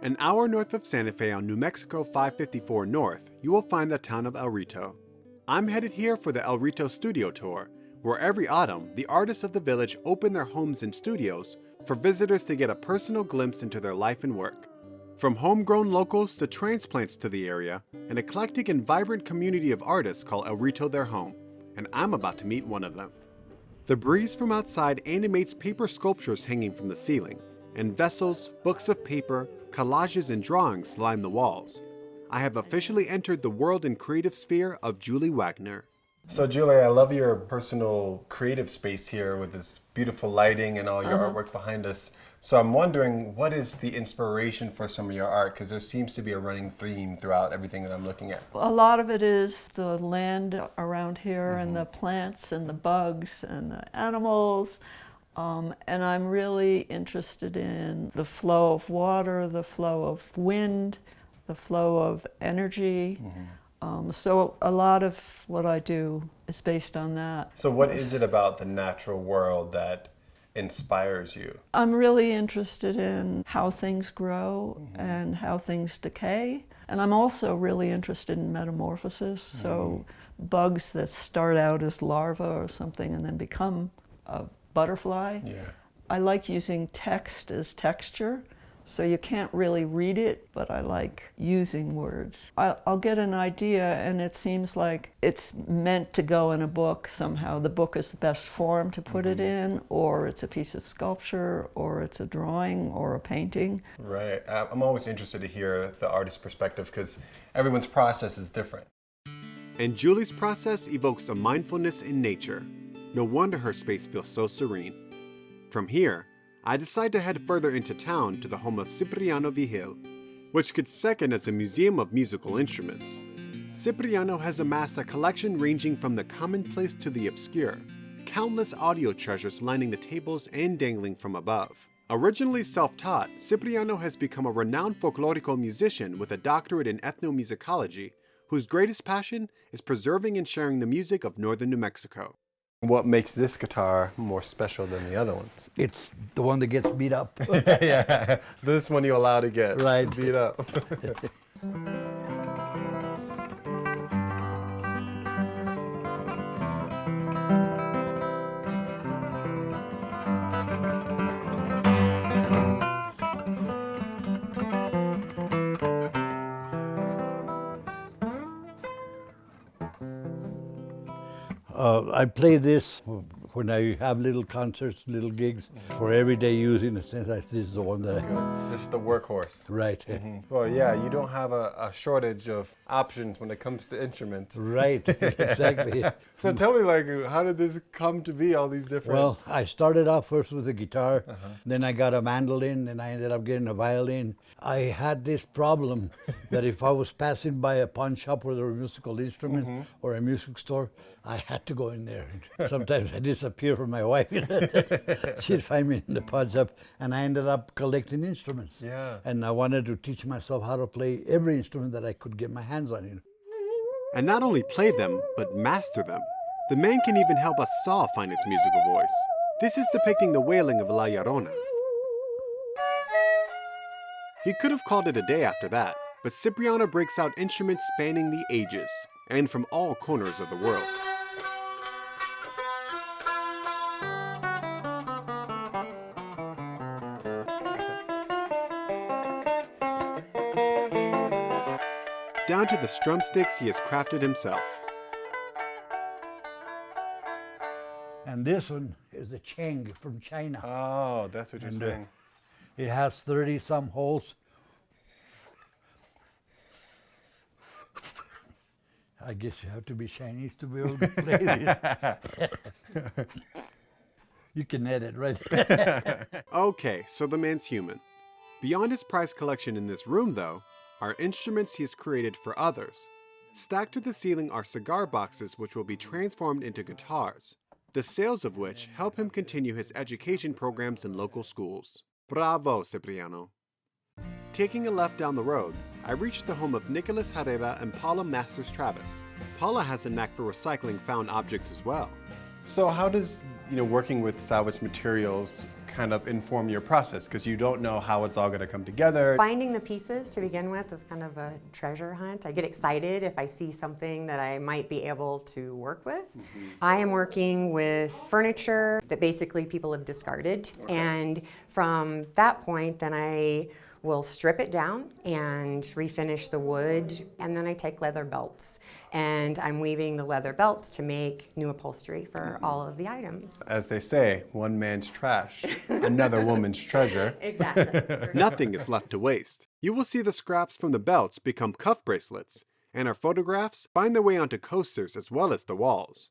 An hour north of Santa Fe on New Mexico 554 North, you will find the town of El Rito. I'm headed here for the El Rito Studio Tour, where every autumn, the artists of the village open their homes and studios for visitors to get a personal glimpse into their life and work. From homegrown locals to transplants to the area, an eclectic and vibrant community of artists call El Rito their home, and I'm about to meet one of them. The breeze from outside animates paper sculptures hanging from the ceiling, and vessels, books of paper, collages, and drawings line the walls. I have officially entered the world and creative sphere of Julie Wagner. So Julie, I love your personal creative space here with this beautiful lighting and all your artwork behind us. So I'm wondering, what is the inspiration for some of your art? Because there seems to be a running theme throughout everything that I'm looking at. A lot of it is the land around here and the plants and the bugs and the animals. And I'm really interested in the flow of water, the flow of wind, the flow of energy. So a lot of what I do is based on that. So what is it about the natural world that inspires you? I'm really interested in how things grow and how things decay. And I'm also really interested in metamorphosis. So bugs that start out as larvae or something and then become a butterfly. I like using text as texture. So you can't really read it, but I like using words. I'll get an idea and it seems like it's meant to go in a book somehow. The book is the best form to put it in, or it's a piece of sculpture, or it's a drawing or a painting. Right. I'm always interested to hear the artist's perspective because everyone's process is different. And Julie's process evokes a mindfulness in nature. No wonder her space feels so serene. From here, I decide to head further into town to the home of Cipriano Vigil, which could second as a museum of musical instruments. Cipriano has amassed a collection ranging from the commonplace to the obscure, countless audio treasures lining the tables and dangling from above. Originally self-taught, Cipriano has become a renowned folklorico musician with a doctorate in ethnomusicology, whose greatest passion is preserving and sharing the music of northern New Mexico. What makes this guitar more special than the other ones? It's the one that gets beat up. Yeah, this one you allow to get beat up. I play this when I have little concerts, little gigs, for everyday use in a sense. This is the one that I... This is the workhorse. Right. Well, yeah, you don't have a shortage of options when it comes to instruments. Right, exactly. So tell me, like, how did this come to be, all these different... Well, I started off first with a guitar, then I got a mandolin, and I ended up getting a violin. I had this problem that if I was passing by a pawn shop where there were musical instruments or a music store, I had to go in there. Sometimes I disappear from my wife. She'd find me in the pawn shop, and I ended up collecting instruments. Yeah. And I wanted to teach myself how to play every instrument that I could get my hands on. And not only play them, but master them. The man can even help a saw find its musical voice. This is depicting the wailing of La Llorona. He could have called it a day after that, but Cipriano breaks out instruments spanning the ages, and from all corners of the world. Down to the drumsticks he has crafted himself. And this one is a Cheng from China. Oh, that's what you're saying. It has 30-some holes. I guess you have to be Chinese to be able to play this. You can edit, right? Okay, so the man's human. Beyond his prize collection in this room, though, are instruments he has created for others. Stacked to the ceiling are cigar boxes which will be transformed into guitars, the sales of which help him continue his education programs in local schools. Bravo, Cipriano. Taking a left down the road, I reach the home of Nicholas Herrera and Paula Masters Travis. Paula has a knack for recycling found objects as well. So how does working with salvaged materials kind of inform your process because you don't know how it's all going to come together. Finding the pieces to begin with is kind of a treasure hunt. I get excited if I see something that I might be able to work with. I am working with furniture that basically people have discarded. And from that point, then I will strip it down and refinish the wood, and then I take leather belts and I'm weaving the leather belts to make new upholstery for all of the items. As they say, one man's trash, another woman's treasure. Exactly. Nothing is left to waste. You will see the scraps from the belts become cuff bracelets, and our photographs find their way onto coasters as well as the walls.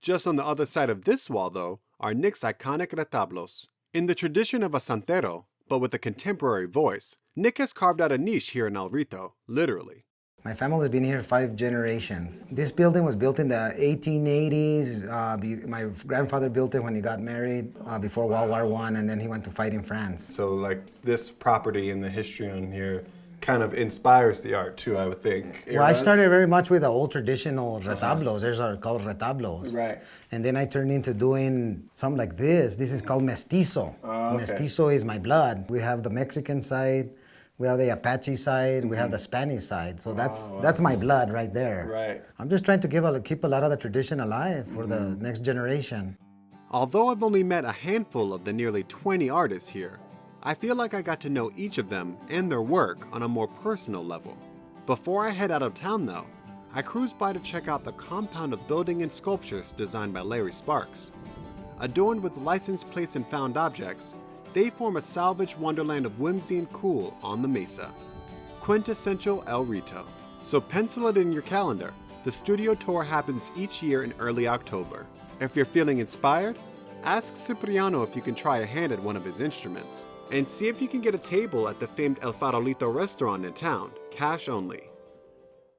Just on the other side of this wall, though, are Nick's iconic retablos. In the tradition of a santero, but with a contemporary voice, Nick has carved out a niche here in El Rito, literally. My family has been here 5 generations. This building was built in the 1880s. My grandfather built it when he got married before World War I, and then he went to fight in France. So like this property and the history on here kind of inspires the art too, I would think. Well, I started very much with the old traditional retablos. Those are called retablos. Right. And then I turned into doing something like this. This is called mestizo. Okay. Mestizo is my blood. We have the Mexican side, we have the Apache side, we have the Spanish side. So that's my blood right there. Right. I'm just trying to keep a lot of the tradition alive for the next generation. Although I've only met a handful of the nearly 20 artists here, I feel like I got to know each of them and their work on a more personal level. Before I head out of town though, I cruised by to check out the compound of building and sculptures designed by Larry Sparks. Adorned with license plates and found objects, they form a salvage wonderland of whimsy and cool on the mesa. Quintessential El Rito. So pencil it in your calendar. The studio tour happens each year in early October. If you're feeling inspired, ask Cipriano if you can try a hand at one of his instruments. And see if you can get a table at the famed El Farolito restaurant in town, cash only.